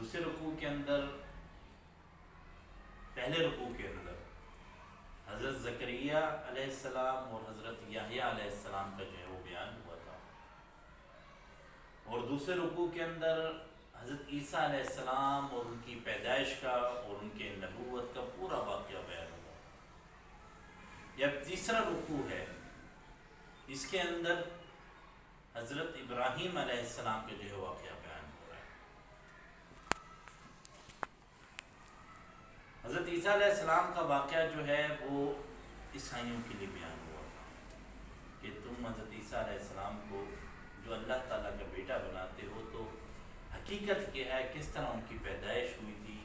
دوسرے رکوع کے اندر، پہلے رکوع کے اندر حضرت زکریا علیہ السلام اور حضرت یحییٰ علیہ السلام کا جو ہے وہ بیان ہوا تھا، اور دوسرے رکوع کے اندر حضرت عیسیٰ علیہ السلام اور ان کی پیدائش کا اور ان کے نبوت کا پورا واقعہ بیان ہوا۔ جب تیسرا رکوع ہے، اس کے اندر حضرت ابراہیم علیہ السلام کے جو ہے واقعہ بیان ہو رہا ہے۔ حضرت عیسیٰ علیہ السلام کا واقعہ جو ہے وہ عیسائیوں کے لیے بیان ہوا تھا کہ تم حضرت عیسیٰ علیہ السلام کو جو اللہ تعالیٰ کا بیٹا بناتے ہو، تو حقیقت کیا ہے، کس طرح ان کی پیدائش ہوئی تھی،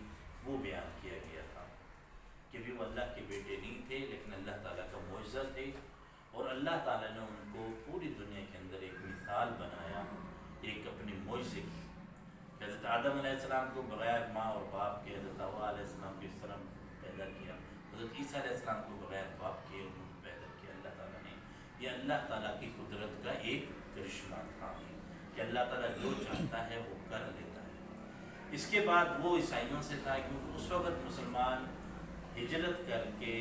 وہ بیان کیا گیا تھا کہ بھی وہ اللہ کے بیٹے نہیں تھے، لیکن اللہ تعالیٰ کا معجزہ تھے، اور اللہ تعالیٰ نے ان کو پوری دنیا کے اندر ایک مثال بنایا، ایک اپنے معجزے کی۔ حضرت آدم علیہ السلام کو بغیر ماں اور باپ کے حضرت حوا علیہ السلام کو اس طرح پیدا کیا، حضرت عیسیٰ علیہ السلام کو بغیر باپ کے انہوں نے پیدا کیا اللہ تعالیٰ نے۔ یہ اللہ تعالیٰ کی قدرت کا ایک کرشمہ تھا کہ اللہ تعالیٰ جو چاہتا ہے وہ کر لیتا ہے۔ اس کے بعد وہ عیسائیوں سے تھا، کیونکہ اس وقت مسلمان ہجرت کر کے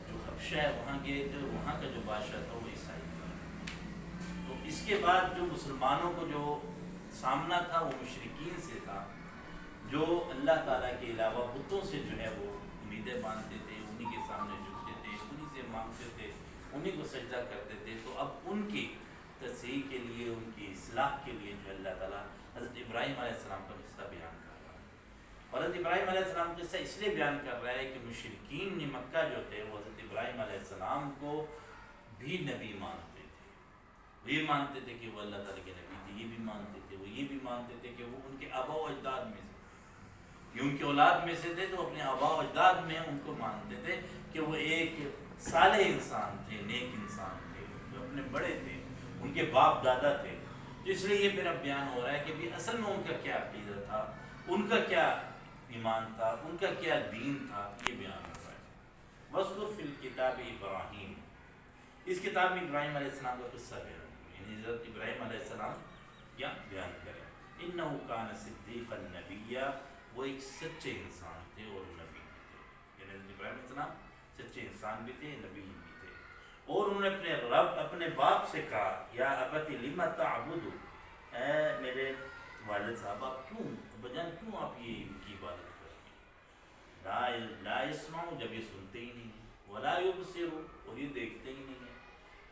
جو حبشہ ہے وہاں گئے تھے، وہاں کا جو بادشاہ تھا وہ عیسائی تھا۔ تو اس کے بعد جو مسلمانوں کو جو سامنا تھا وہ مشرکین سے تھا، جو اللہ تعالیٰ کے علاوہ بتوں سے جو ہے وہ امیدیں باندھتے تھے، انہی کے سامنے جھکتے تھے، انہی سے مانگتے تھے، انہی کو سجدہ کرتے تھے۔ تو اب ان کی تصحیح کے لیے، ان کی اصلاح کے لیے جو اللہ تعالیٰ حضرت ابراہیم علیہ السلام کا قصہ بیان کر رہا ہے۔ اور حضرت ابراہیم علیہ السلام کا قصہ اس لیے بیان کر رہا ہے کہ مشرکین مکہ جو تھے وہ حضرت ابراہیم علیہ السلام کو بھی نبی مانتے تھے، وہ یہ مانتے تھے کہ وہ اللہ تعالیٰ کے نبی تھے، یہ بھی مانتے تھے، وہ یہ بھی مانتے تھے کہ وہ ان کے آباء و اجداد میں سے، یہ ان کی اولاد میں سے تھے، تو اپنے آباء و اجداد میں ان کو مانتے تھے کہ وہ ایک صالح انسان تھے، نیک انسان تھے، جو اپنے بڑے تھے، ان کے باپ دادا تھے۔ تو اس لیے یہ میرا بیان ہو رہا ہے کہ بھی اصل میں ان کا کیا عقیدہ تھا، ان کا کیا ایمان تھا، ان کا کیا دین تھا، یہ بیان ہو رہا ہے۔ وَاذْكُرْ فِي الْكِتَابِ ابراہیم، اس کتاب میں ابراہیم علیہ السلام کا قصہ بیان ہوا، یعنی حضرت ابراہیم علیہ السلام کیا بیان کریں۔ إِنَّهُ كَانَ صِدِّيقًا نَبِيًّا، وہ ایک سچے انسان تھے اور نبی بھی تھے، یعنی حضرت ابراہیم علیہ السلام سچے انسان بھی تھے، نبی بھی تھے۔ اور انہوں نے اپنے رب، اپنے باپ سے کہا، یا ابت لم تعبد، اے میرے والد صاحب آپ کیوں، بجان کیوں آپ یہ ان کی عبادت کرتے ہیں؟ لا يسمعوا، جب یہ سنتے ہی نہیں ہیں، ولا يبصروا، اور یہ دیکھتے ہی نہیں ہیں،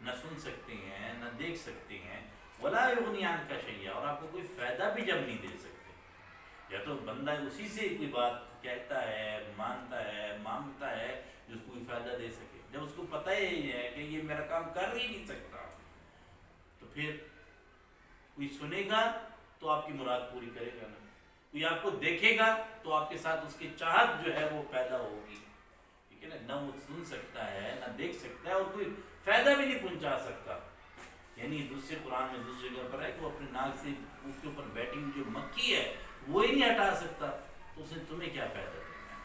نہ سن سکتے ہیں نہ دیکھ سکتے ہیں، ولا يغني عنك شيئا، اور آپ کو کوئی فائدہ بھی جب نہیں دے سکتے۔ یا تو بندہ اسی سے کوئی بات کہتا ہے، مانتا ہے، مانگتا ہے جس کو کوئی فائدہ دے سکے، جب اس کو پتہ ہی ہے کہ یہ میرا کام کر ہی نہیں سکتا، تو پھر کوئی سنے گا تو آپ کی مراد پوری کرے گا نا، کوئی آپ کو دیکھے گا تو آپ کے ساتھ اس کی چاہت جو ہے وہ پیدا ہوگی، ٹھیک ہے نا؟ نہ وہ سن سکتا ہے نہ دیکھ سکتا ہے اور کوئی فائدہ بھی نہیں پہنچا سکتا۔ یعنی دوسرے قرآن میں دوسری جگہ پر ہے کہ وہ اپنے ناک سے اس کے اوپر بیٹھی ہوئی جو مکھی ہے وہ ہی نہیں ہٹا سکتا، تو اس نے تمہیں کیا فائدہ دینا ہے؟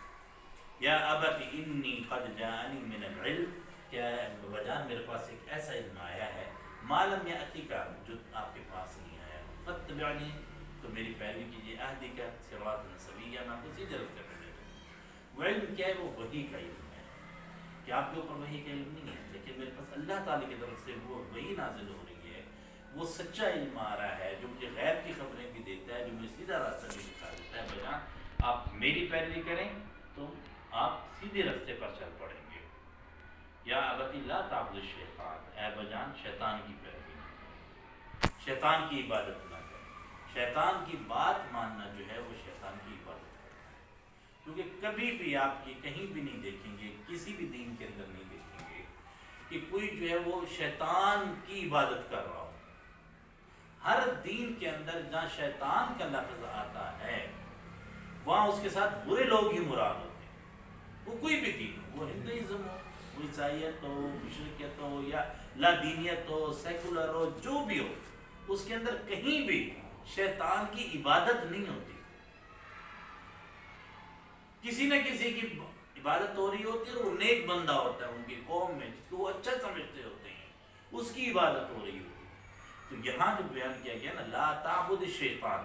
یا ابت انی قد جاءنی من العلم، کیا بجان میرے پاس ایک ایسا علم آیا ہے، ما لم یأتک، جو آپ کے پاس نہیں آیا، فاتبعنی، تو میری پیروی کیجیے، اہدک صراطا سویا، میں آپ کو سیدھے راستے پر لے جاؤں۔ وہ علم کیا ہے؟ وہ وحی کا علم ہے، کہ آپ کے اوپر وحی کا علم نہیں ہے، لیکن میرے پاس اللہ تعالیٰ کی طرف سے وہ وحی نازل ہو رہی ہے، وہ سچا علم آ رہا ہے جو مجھے غیب کی خبریں بھی دیتا ہے، جو مجھے سیدھا راستہ بھی دکھا دیتا ہے۔ بجان آپ میری پیروی کریں تو آپ سیدھے راستے پر چل پڑیں گے۔ یا ابتی لا تعبد الشیطان، اے بجان شیطان کی پیروی نہ کریں، شیطان کی عبادت نہ کریں، شیطان کی بات ماننا جو ہے وہ شیطان کی عبادت کرنا ہے، کیونکہ کبھی بھی آپ یہ کہیں بھی نہیں دیکھیں گے، کسی بھی دین کے اندر نہیں دیکھیں گے کہ کوئی جو ہے وہ شیطان کی عبادت کر رہا ہو۔ ہر دین کے اندر جہاں شیطان کا لفظ آتا ہے وہاں اس کے ساتھ برے لوگ ہی مراد ہوتے ہیں، وہ کوئی بھی دین ہو، وہ ہندوازم ہو، وہ عیسائیت ہو، مشرکیت ہو، یا لا دینیت ہو، سیکولر ہو، جو بھی ہو، اس کے اندر کہیں بھی شیطان کی عبادت نہیں ہوتی، کسی نہ کسی کی عبادت ہو رہی ہوتی ہے، اور وہ نیک بندہ ہوتا ہے ان کی قوم میں جس کو وہ اچھا سمجھتے ہوتے ہیں، اس کی عبادت ہو رہی ہوتی ہے۔ تو یہاں جو بیان کیا گیا نا، لا تعبد الشیطان،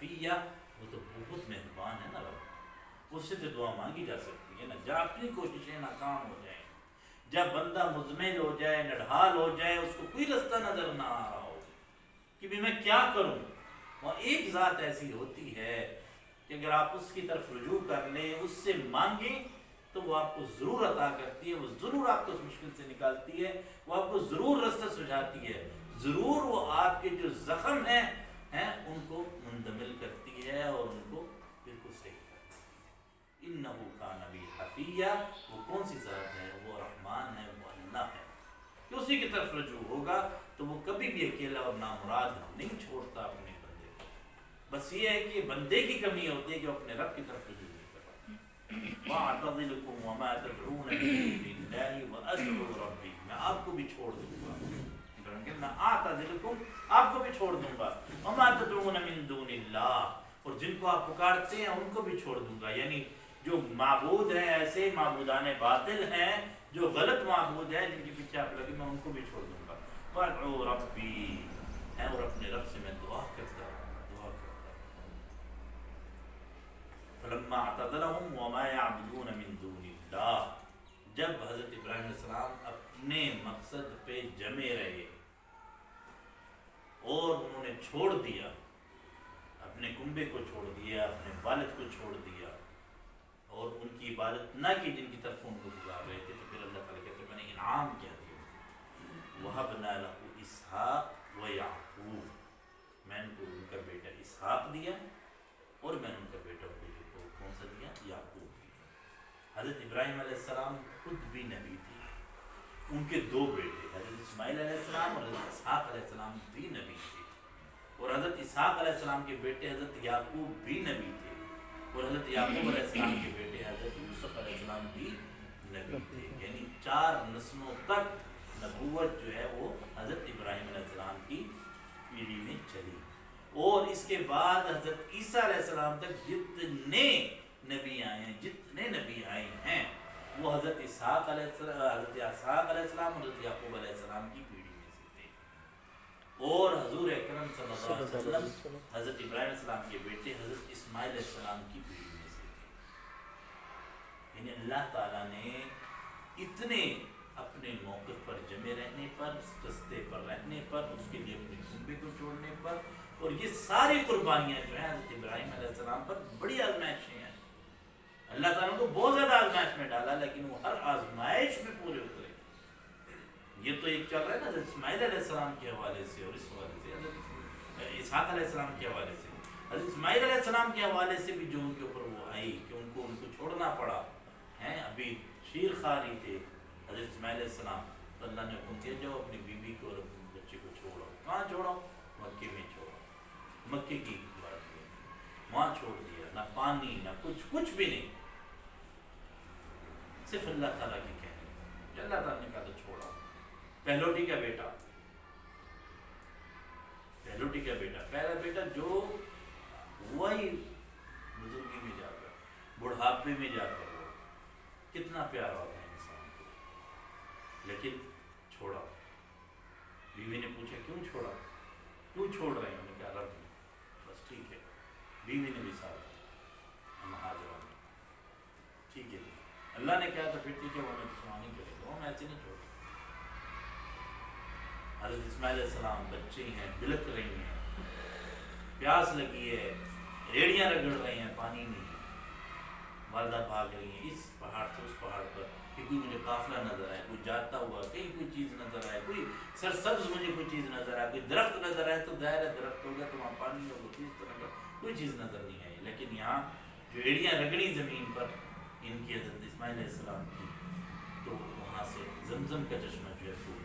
حفیہ، وہ تو بہت مہربان ہے نا رب، اس سے تو دعا مانگی جا سکتی ہے نا. جب اپنی کوششیں ناکام ہو جائیں، جب بندہ مزمل ہو جائے، نڈھال ہو جائے، اس کو کوئی رستہ نظر نہ آ رہا ہو کہ بھی میں کیا کروں، وہ ایک ذات ایسی ہوتی ہے کہ اگر آپ اس کی طرف رجوع کر لیں، اس سے مانگیں، تو وہ آپ کو ضرور عطا کرتی ہے، وہ ضرور آپ کو اس مشکل سے نکالتی ہے، وہ آپ کو ضرور رستہ سجھاتی ہے، ضرور وہ آپ کے جو زخم ہیں ان کو مندمل کرتی ہے اور ان کو بالکل صحیح کرتی ہے. انہو کان بی حفیہ، وہ کون سی ذات ہے؟ وہ رحمان ہے، وہ اللہ ہے کہ اسی کی طرف رجوع ہوگا تو وہ کبھی بھی اکیلا اور نامراد نہیں چھوڑتا اپنے بندے کو. بس یہ ہے کہ بندے کی کمی ہوتی ہے کہ وہ اپنے رب کی طرف رجوع نہیں کرتا. وَأَعْتَزِلُكُمْ وَمَا تَدْعُونَ مِن دُونِ اللَّهِ وَأَدْعُو رَبِّي، میں آپ کو بھی چھوڑ دوں گا. میں أَعْتَزِلُكُمْ، آپ کو بھی چھوڑ دوں گا. وَمَا تَدْعُونَ مِن دُونِ اللَّهِ، اور جن کو آپ پکارتے ہیں ان کو بھی چھوڑ دوں گا. یعنی جو معبود ہیں، ایسے معبودان باطل ہیں جو غلط معبود ہیں، جن کے پیچھے آپ لگے، میں ان کو بھی چھوڑ دوں گا. وَأَدْعُو رَبِّي ہے، اور اپنے رب سے میں دعا کرتا ہوں، دعا کرتا ہوں. فَلَمَّا اعْتَزَلَهُمْ وَمَا يَعْبُدُونَ مِن دُونِ اللَّهِ، جب حضرت ابراہیم علیہ السلام اپنے مقصد پہ جمے رہے اور انہوں نے چھوڑ دیا، اپنے کنبے کو چھوڑ دیا، اپنے والد کو چھوڑ دیا اور ان کی عبادت نہ کی جن کی طرف ان کو گزار رہے تھے، تو پھر اللہ تعالیٰ کہتے ہیں میں نے انعام کیا دیا. وَهَبْنَا لَهُ إِسْحَاقَ وَيَعْقُوبَ، میں ان کو ان کا بیٹا اسحاق دیا اور میں نے ان کا بیٹا کو کون سا دیا؟ یعقوب دیا. حضرت ابراہیم علیہ السلام خود بھی نبی تھے، ان کے دو بیٹے حضرت اسماعیل علیہ السلام اور حضرت اسحاق علیہ السلام بھی نبی تھے، اور حضرت اسحاق علیہ السلام کے بیٹے حضرت یعقوب بھی نبی تھے، اور حضرت یعقوب علیہ السلام کے بیٹے حضرت یوسف علیہ السلام بھی نبی تھے. یعنی 4 نسلوں تک نبوت جو ہے وہ حضرت ابراہیم علیہ السلام کی پیڑھی میں چلی. اور اس کے بعد حضرت عیسیٰ علیہ السلام تک جتنے نبی آئے ہیں، جتنے نبی آئے ہیں، وہ حضرت اسحاق علیہ السلام اور حضرت یعقوب علیہ السلام کی پیڑھی میں سے تھے. اور حضور اکرم صلی اللہ علیہ وسلم حضرت ابراہیم علیہ السلام کے بیٹے حضرت اسماعیل علیہ السلام کی پیڑھی میں سے تھے. یعنی اللہ تعالیٰ نے اتنے اپنے موقف پر جمے رہنے پر، رستے پر رہنے پر، اس کے لیے اپنے کنبے کو چھوڑنے پر، اور یہ ساری قربانیاں جو ہیں حضرت ابراہیم علیہ السلام پر بڑی آزمائشیں ہیں. اللہ تعالیٰ کو بہت زیادہ آزمائش میں ڈالا، لیکن وہ ہر آزمائش میں پورے اترے. یہ تو ایک چل رہا ہے نا حضرت اسماعیل علیہ السلام کے حوالے سے، اور اس حوالے سے حضرت اسحاق علیہ السلام کے حوالے سے، حضرت اسماعیل علیہ السلام کے حوالے سے بھی جو ان کے اوپر وہ آئی کہ ان کو چھوڑنا پڑا ہے. ابھی شیر خاری تھے حضرت اسماعیل علیہ السلام، تو اللہ نے حکم کیا جاؤ اپنی بیوی کو اور اپنے بچے کو چھوڑو. کہاں چھوڑو؟ مکے میں چھوڑو. مکے کی بات ہے، وہاں چھوڑ دیا، نہ پانی نہ کچھ بھی نہیں، صرف اللہ تعالیٰ کی کہنے کہ اللہ تعالیٰ نے کہا تو چھوڑا. پہلوٹی کا بیٹا، پہلا بیٹا جو وہی بزرگی میں جا کر، بڑھاپے میں جا کر، وہ کتنا پیارا ہوتا ہے انسان کو، لیکن چھوڑا. بیوی نے پوچھا کیوں چھوڑا، کیوں چھوڑ رہے ہیں؟ انہوں نے کہا رب نے. بس ٹھیک ہے، بیوی نے بھی ساتھ، ہم حاضر ہوں، ٹھیک ہے اللہ نے کہا تو پھر ٹھیک ہے، وہ ہمیں سنا نہیں کرے گا، ہم ایسے نہیں چھوڑ. حضرت اسماعیل علیہ السلام بچے ہیں، بلک رہی ہیں، پیاس لگی ہے، ریڑیاں رگڑ رہے ہیں، پانی نہیں ہے. والدہ بھاگ رہی ہیں اس پہاڑ سے اس پہاڑ پر کہ کوئی مجھے قافلہ نظر آئے، کوئی جاتا ہوا، کہیں کوئی چیز نظر آئے، کوئی سرسبز مجھے کوئی چیز نظر آئے، کوئی درخت نظر آئے، تو ظاہر ہے درخت ہوگا تو وہاں پانی ہوگا، اس طرح کا کوئی چیز نظر نہیں آئی. لیکن یہاں جو ایڑیاں رگڑی زمین پر ان کی حضرت اسماعیل علیہ السلام کی، تو وہاں سے زمزم کا چشمہ جو ہے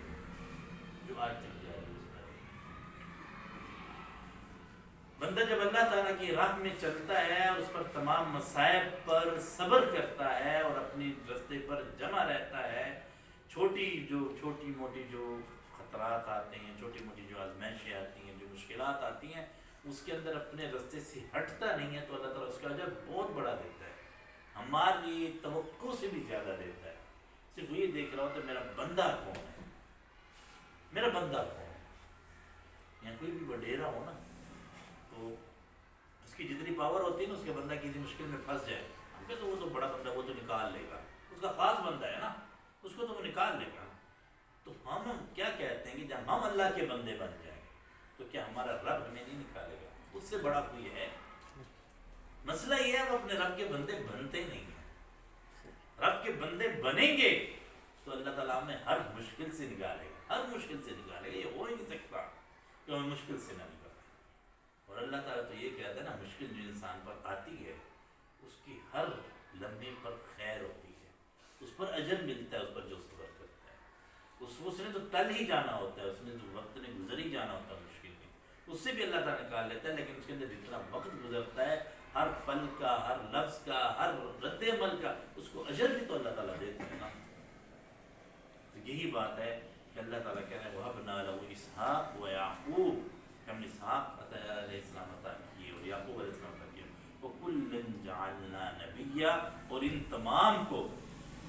جو آج تک جاری ہے. بندہ جب اللہ تعالیٰ کی راہ میں چلتا ہے اور اس پر تمام مصائب پر صبر کرتا ہے اور اپنی رستے پر جمع رہتا ہے، چھوٹی موٹی جو خطرات آتے ہیں، چھوٹی موٹی جو آزمائشیں آتی ہیں، جو مشکلات آتی ہیں، اس کے اندر اپنے رستے سے ہٹتا نہیں ہے، تو اللہ تعالیٰ اس کا اجر بہت بڑا دیتا ہے، ہماری توقع سے بھی زیادہ دیتا ہے. صرف یہ دیکھ رہا ہو تو میرا بندہ کون ہے، میرا بندہ کون ہے. یہاں کوئی بھی وڈیرا ہو نا، تو اس اس کی جتنی پاور ہوتی ہے نا، اس کے بندہ کسی مشکل میں پھنس جائے، ہم کہتے ہیں وہ تو بڑا بندہ، وہ تو نکال لے گا، اس کا خاص بندہ ہے نا، اس کو تو وہ نکال لے گا. تو ہم کیا کہتے ہیں کہ جب ہم اللہ کے بندے بن جائیں تو کیا ہمارا رب ہمیں نہیں نکالے گا؟ اس سے بڑا کوئی ہے؟ مسئلہ یہ ہے ہم اپنے رب کے بندے بنتے نہیں ہیں. رب کے بندے بنیں گے تو اللہ تعالیٰ ہمیں ہر مشکل سے نکالے گا، ہر مشکل سے نکالے گا. یہ ہو ہی نہیں سکتا کہ ہمیں مشکل سے نہ نکالے. اور اللہ تعالیٰ تو یہ کہتا ہے نا، مشکل جو انسان پر آتی ہے اس کی ہر لمحے پر خیر ہوتی ہے، اس پر اجر ملتا ہے، اس پر جو صبر کرتا ہے. اس نے تو ٹل ہی جانا ہوتا ہے، اس نے تو وقت نے گزر ہی جانا ہوتا ہے مشکل میں، اس سے بھی اللہ تعالیٰ نکال لیتا ہے. لیکن اس کے اندر جتنا وقت گزرتا ہے، ہر پل کا، ہر لفظ کا، ہر رد عمل کا، اس کو اجر بھی تو اللہ تعالیٰ دیتے ہیں نا. تو یہی بات ہے کہ اللہ تعالیٰ کہہ رہے ہیں وَهَبْنَا لَهُ إِسْحَاقَ وَيَعْقُوبَ، کہ ہم نے اسحاق علیہ السلام عطا کیے اور یعقوب علیہ السلام عطا کیے. وَكُلًّا جَعَلْنَا نَبِيًّا، اور ان تمام کو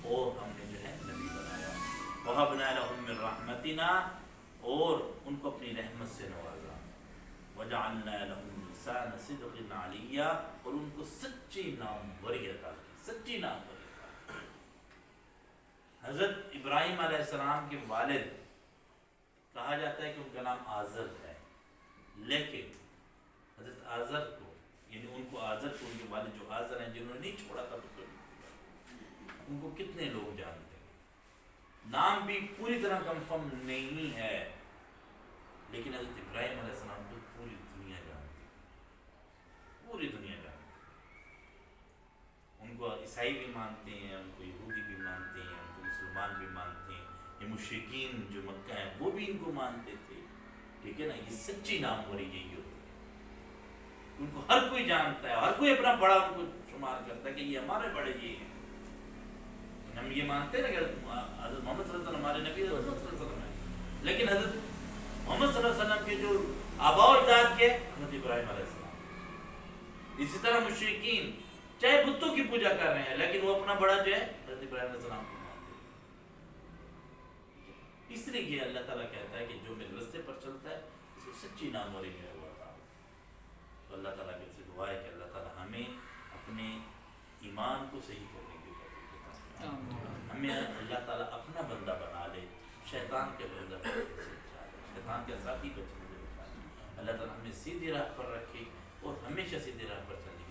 اور ہم نے جو ہے نبی بنایا. وَهَبْنَا لَهُم مِّن رَحْمَتِنَا، اور ان کو اپنی رحمت سے نوازا. وَجَعَلْنَا لَهُمْ لِسَانَ صِدْقٍ عَلِيًّا، اور ان کو سچی ناموری عطا کی، سچی ناموری عطا کی. حضرت ابراہیم علیہ السلام کے والد کہا جاتا ہے کہ ان کا نام آزر ہے، لیکن حضرت آزر کو، یعنی ان کو آزر کو، ان کے والد جو آزر ہیں جنہوں نے نہیں چھوڑا تھا تو ان کو کتنے لوگ جانتے ہیں. نام بھی پوری طرح کنفرم نہیں ہے، لیکن حضرت ابراہیم علیہ السلام کو پوری دنیا جانتی ہے، پوری دنیا جانتی ہے. ان کو عیسائی بھی مانتے ہیں، ان کو یہودی بھی مانتے ہیں، ان کو مسلمان بھی مانتے ہیں. یہ مشرکین جو مکہ ہیں وہ بھی ان کو مانتے تھے. ٹھیک ہے نا، یہ سچی ناموری یہی ہوتی ہے. ان کو ہر کوئی جانتا ہے، ہر کوئی اپنا بڑا ان کو شمار کرتا ہے کہ یہ ہمارے بڑے یہ ہیں. ہم یہ مانتے ہیں نا کہ حضرت محمد صلی اللہ علیہ وسلم ہمارے نبی حضرت محمد صلی اللہ علیہ وسلم ہیں، لیکن حضرت محمد صلی اللہ علیہ وسلم کے جو آباء و اجداد کے حضرت ابراہیم علیہ السلام. اسی طرح مشرکین چاہے بتوں کی پوجا کر رہے ہیں لیکن وہ اپنا بڑا جو ہے حضرت ابراہیم علیہ السلام کو مانتے ہیں. اس لیے یہ اللہ تعالیٰ کہتا ہے کہ جو میرے رستے پر چلتا ہے اس کو سچی ناموری جو ہے وہ عطا. تو اللہ تعالیٰ کی سے دعا ہے کہ اللہ تعالیٰ ہمیں اپنے ایمان کو صحیح کرنے کی توفیق عطا فرمائے. ہمیں اللہ تعالیٰ اپنا بندہ بنا لے، شیطان کے بندہ بنا لے، شیطان کے ساتھی بچنے سے بچا لے. اللہ تعالیٰ ہمیں سیدھی راہ پر رکھے اور ہمیشہ سیدھی راہ پر چلے.